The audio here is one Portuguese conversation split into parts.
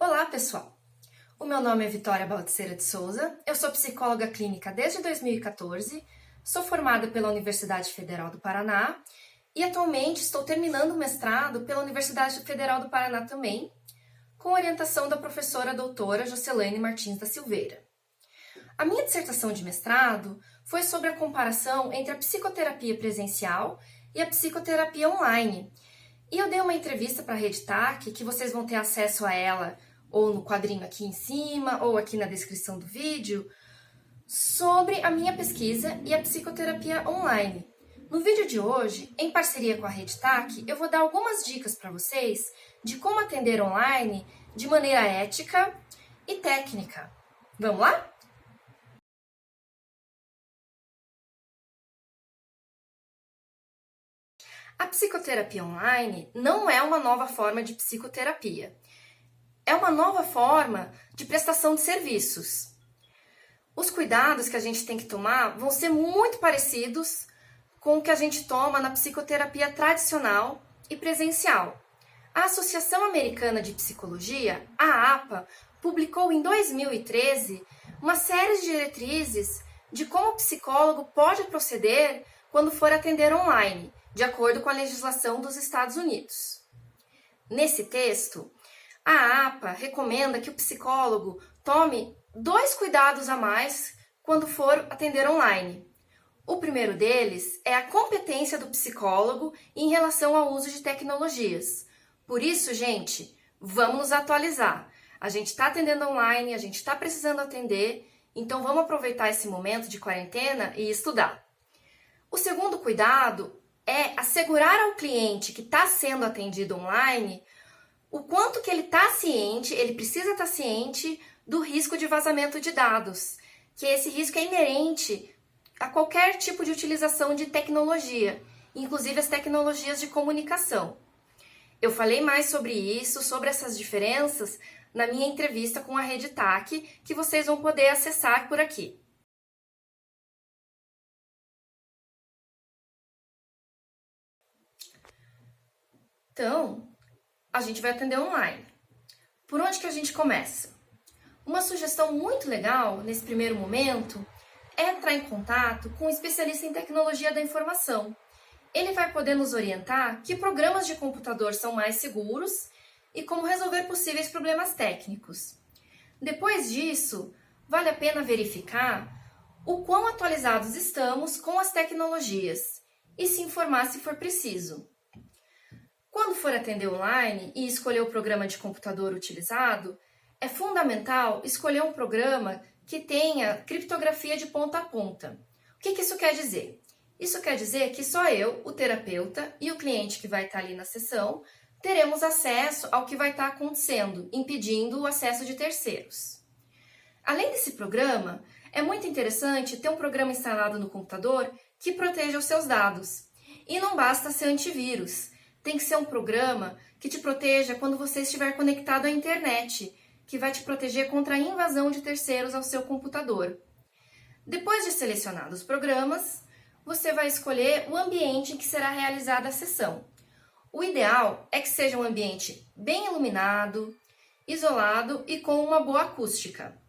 Olá, pessoal! O meu nome é Vitória Baltzeira de Souza, eu sou psicóloga clínica desde 2014, sou formada pela Universidade Federal do Paraná e atualmente estou terminando o mestrado pela Universidade Federal do Paraná também, com orientação da professora doutora Jocelaine Martins da Silveira. A minha dissertação de mestrado foi sobre a comparação entre a psicoterapia presencial e a psicoterapia online. E eu dei uma entrevista para a Rede TAC, que vocês vão ter acesso a ela ou no quadrinho aqui em cima, ou aqui na descrição do vídeo, sobre a minha pesquisa e a psicoterapia online. No vídeo de hoje, em parceria com a Rede TAC, eu vou dar algumas dicas para vocês de como atender online de maneira ética e técnica. Vamos lá? A psicoterapia online não é uma nova forma de psicoterapia. É uma nova forma de prestação de serviços. Os cuidados que a gente tem que tomar vão ser muito parecidos com o que a gente toma na psicoterapia tradicional e presencial. A Associação Americana de Psicologia, a APA, publicou em 2013 uma série de diretrizes de como o psicólogo pode proceder quando for atender online, de acordo com a legislação dos Estados Unidos. Nesse texto, a APA recomenda que o psicólogo tome 2 cuidados a mais quando for atender online. O primeiro deles é a competência do psicólogo em relação ao uso de tecnologias. Por isso, gente, vamos nos atualizar. A gente está atendendo online, a gente está precisando atender, então vamos aproveitar esse momento de quarentena e estudar. O segundo cuidado é assegurar ao cliente que está sendo atendido online o quanto que ele está ciente, ele precisa estar ciente do risco de vazamento de dados, que esse risco é inerente a qualquer tipo de utilização de tecnologia, inclusive as tecnologias de comunicação. Eu falei mais sobre isso, sobre essas diferenças, na minha entrevista com a Rede TAC, que vocês vão poder acessar por aqui. Então, a gente vai atender online. Por onde que a gente começa? Uma sugestão muito legal nesse primeiro momento é entrar em contato com um especialista em tecnologia da informação. Ele vai poder nos orientar que programas de computador são mais seguros e como resolver possíveis problemas técnicos. Depois disso, vale a pena verificar o quão atualizados estamos com as tecnologias e se informar se for preciso. Quando for atender online e escolher o programa de computador utilizado, é fundamental escolher um programa que tenha criptografia de ponta a ponta. O que isso quer dizer? Isso quer dizer que só eu, o terapeuta e o cliente que vai estar ali na sessão teremos acesso ao que vai estar acontecendo, impedindo o acesso de terceiros. Além desse programa, é muito interessante ter um programa instalado no computador que proteja os seus dados. E não basta ser antivírus. Tem que ser um programa que te proteja quando você estiver conectado à internet, que vai te proteger contra a invasão de terceiros ao seu computador. Depois de selecionados os programas, você vai escolher o ambiente em que será realizada a sessão. O ideal é que seja um ambiente bem iluminado, isolado e com uma boa acústica.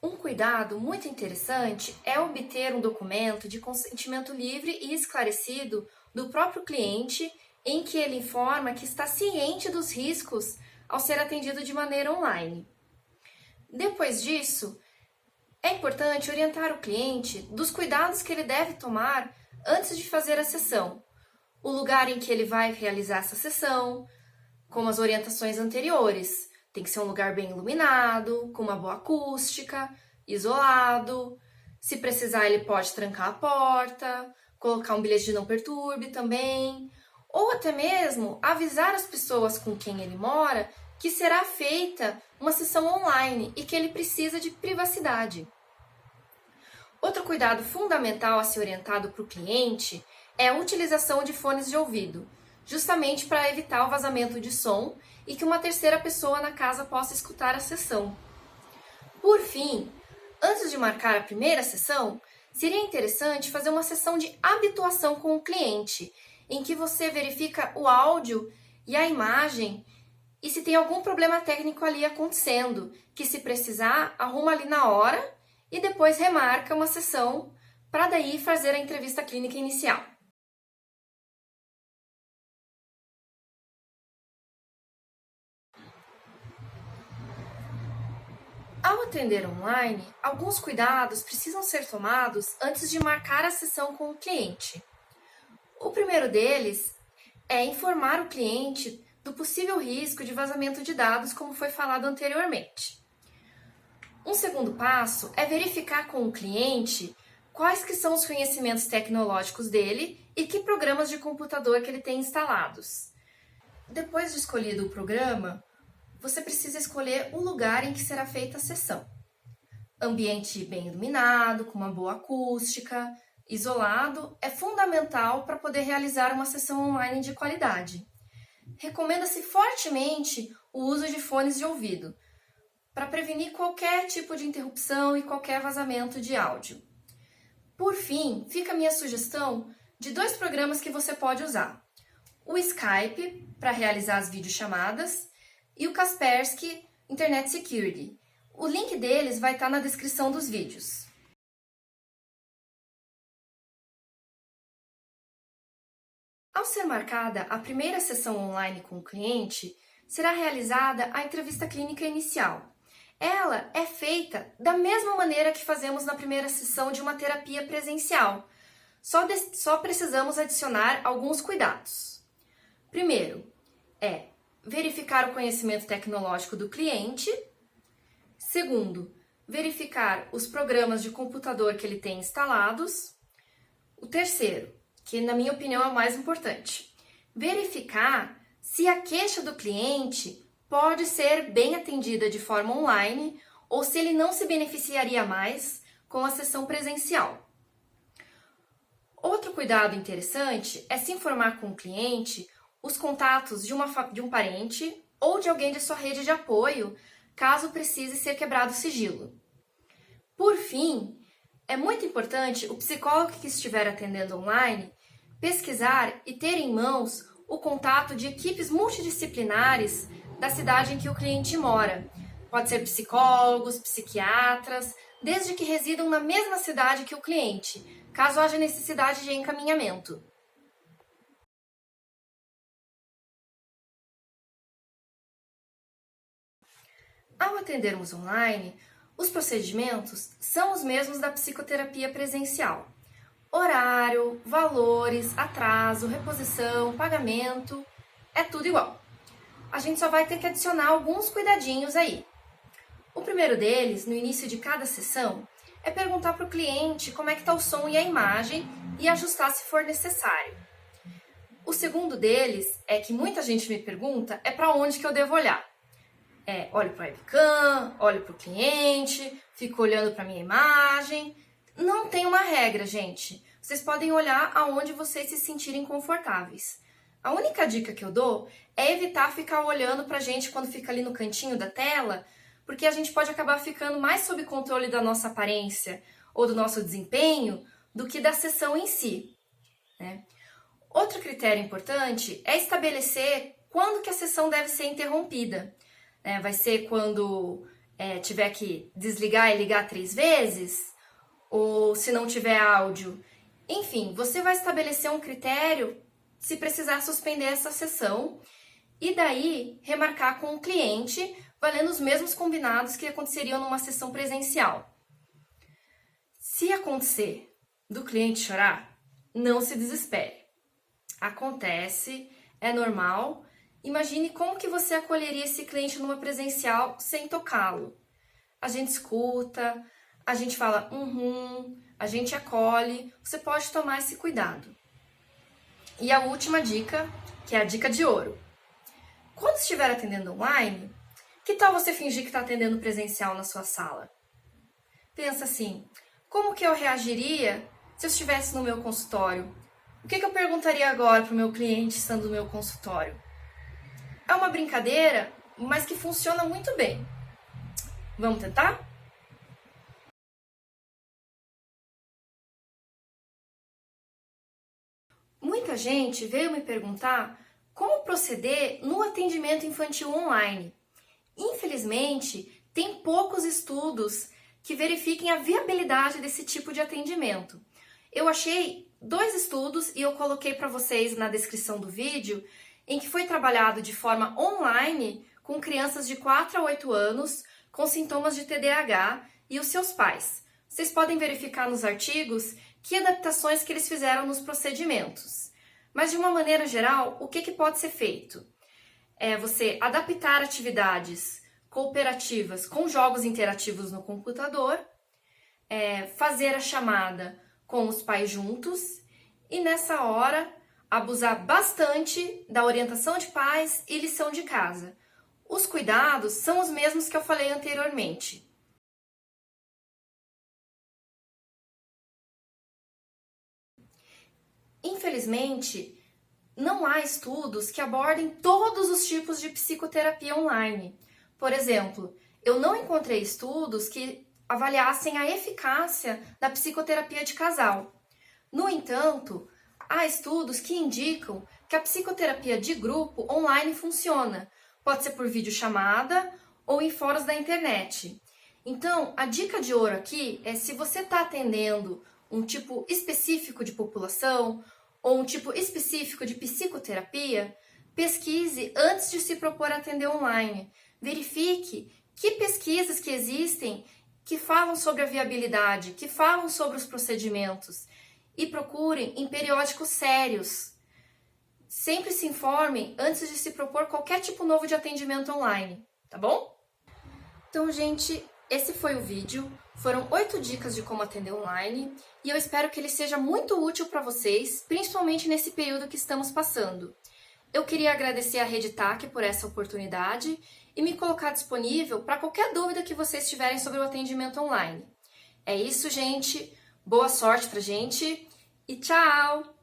Um cuidado muito interessante é obter um documento de consentimento livre e esclarecido do próprio cliente, em que ele informa que está ciente dos riscos ao ser atendido de maneira online. Depois disso, é importante orientar o cliente dos cuidados que ele deve tomar antes de fazer a sessão, o lugar em que ele vai realizar essa sessão, como as orientações anteriores. Tem que ser um lugar bem iluminado, com uma boa acústica, isolado. Se precisar, ele pode trancar a porta, colocar um bilhete de não perturbe também, ou até mesmo avisar as pessoas com quem ele mora que será feita uma sessão online e que ele precisa de privacidade. Outro cuidado fundamental a ser orientado para o cliente é a utilização de fones de ouvido, justamente para evitar o vazamento de som e que uma terceira pessoa na casa possa escutar a sessão. Por fim, antes de marcar a primeira sessão, seria interessante fazer uma sessão de habituação com o cliente, em que você verifica o áudio e a imagem e se tem algum problema técnico ali acontecendo, que se precisar, arruma ali na hora e depois remarca uma sessão para daí fazer a entrevista clínica inicial. Ao atender online, alguns cuidados precisam ser tomados antes de marcar a sessão com o cliente. O primeiro deles é informar o cliente do possível risco de vazamento de dados, como foi falado anteriormente. Um segundo passo é verificar com o cliente quais que são os conhecimentos tecnológicos dele e que programas de computador que ele tem instalados. Depois de escolhido o programa, você precisa escolher o lugar em que será feita a sessão. Ambiente bem iluminado, com uma boa acústica, isolado, é fundamental para poder realizar uma sessão online de qualidade. Recomenda-se fortemente o uso de fones de ouvido, para prevenir qualquer tipo de interrupção e qualquer vazamento de áudio. Por fim, fica a minha sugestão de 2 programas que você pode usar. O Skype, para realizar as videochamadas, e o Kaspersky Internet Security. O link deles vai estar na descrição dos vídeos. Ao ser marcada a primeira sessão online com o cliente, será realizada a entrevista clínica inicial. Ela é feita da mesma maneira que fazemos na primeira sessão de uma terapia presencial. Só precisamos adicionar alguns cuidados. Primeiro, verificar o conhecimento tecnológico do cliente. Segundo, verificar os programas de computador que ele tem instalados. O terceiro, que na minha opinião é o mais importante, verificar se a queixa do cliente pode ser bem atendida de forma online ou se ele não se beneficiaria mais com a sessão presencial. Outro cuidado interessante é se informar com o cliente os contatos de um parente ou de alguém de sua rede de apoio, caso precise ser quebrado o sigilo. Por fim, é muito importante o psicólogo que estiver atendendo online pesquisar e ter em mãos o contato de equipes multidisciplinares da cidade em que o cliente mora. Pode ser psicólogos, psiquiatras, desde que residam na mesma cidade que o cliente, caso haja necessidade de encaminhamento. Ao atendermos online, os procedimentos são os mesmos da psicoterapia presencial. Horário, valores, atraso, reposição, pagamento, é tudo igual. A gente só vai ter que adicionar alguns cuidadinhos aí. O primeiro deles, no início de cada sessão, é perguntar para o cliente como é que está o som e a imagem e ajustar se for necessário. O segundo deles, que muita gente me pergunta, é para onde que eu devo olhar. Olho para a webcam, olho para o cliente, fico olhando para a minha imagem. Não tem uma regra, gente. Vocês podem olhar aonde vocês se sentirem confortáveis. A única dica que eu dou é evitar ficar olhando pra gente quando fica ali no cantinho da tela, porque a gente pode acabar ficando mais sob controle da nossa aparência ou do nosso desempenho do que da sessão em si, né? Outro critério importante é estabelecer quando que a sessão deve ser interrompida. Vai ser quando tiver que desligar e ligar 3 vezes? Ou se não tiver áudio? Enfim, você vai estabelecer um critério se precisar suspender essa sessão e daí remarcar com o cliente, valendo os mesmos combinados que aconteceriam numa sessão presencial. Se acontecer do cliente chorar, não se desespere. Acontece, é normal. Imagine como que você acolheria esse cliente numa presencial sem tocá-lo. A gente escuta, a gente fala a gente acolhe, você pode tomar esse cuidado. E a última dica, que é a dica de ouro. Quando estiver atendendo online, que tal você fingir que está atendendo presencial na sua sala? Pensa assim, como que eu reagiria se eu estivesse no meu consultório? O que eu perguntaria agora para o meu cliente estando no meu consultório? É uma brincadeira, mas que funciona muito bem. Vamos tentar? Muita gente veio me perguntar como proceder no atendimento infantil online. Infelizmente, tem poucos estudos que verifiquem a viabilidade desse tipo de atendimento. Eu achei 2 estudos e eu coloquei para vocês na descrição do vídeo, em que foi trabalhado de forma online com crianças de 4 a 8 anos com sintomas de TDAH e os seus pais. Vocês podem verificar nos artigos que adaptações que eles fizeram nos procedimentos. Mas de uma maneira geral, o que pode ser feito? É você adaptar atividades cooperativas com jogos interativos no computador, fazer a chamada com os pais juntos e nessa hora abusar bastante da orientação de pais e lição de casa. Os cuidados são os mesmos que eu falei anteriormente. Infelizmente, não há estudos que abordem todos os tipos de psicoterapia online. Por exemplo, eu não encontrei estudos que avaliassem a eficácia da psicoterapia de casal. No entanto, há estudos que indicam que a psicoterapia de grupo online funciona. Pode ser por videochamada ou em fóruns da internet. Então, a dica de ouro aqui é se você está atendendo um tipo específico de população ou um tipo específico de psicoterapia, pesquise antes de se propor a atender online. Verifique que pesquisas que existem que falam sobre a viabilidade, que falam sobre os procedimentos e procurem em periódicos sérios. Sempre se informem antes de se propor qualquer tipo novo de atendimento online, tá bom? Então, gente, esse foi o vídeo. Foram 8 dicas de como atender online e eu espero que ele seja muito útil para vocês, principalmente nesse período que estamos passando. Eu queria agradecer à Rede TAC por essa oportunidade e me colocar disponível para qualquer dúvida que vocês tiverem sobre o atendimento online. É isso, gente. Boa sorte pra gente e tchau!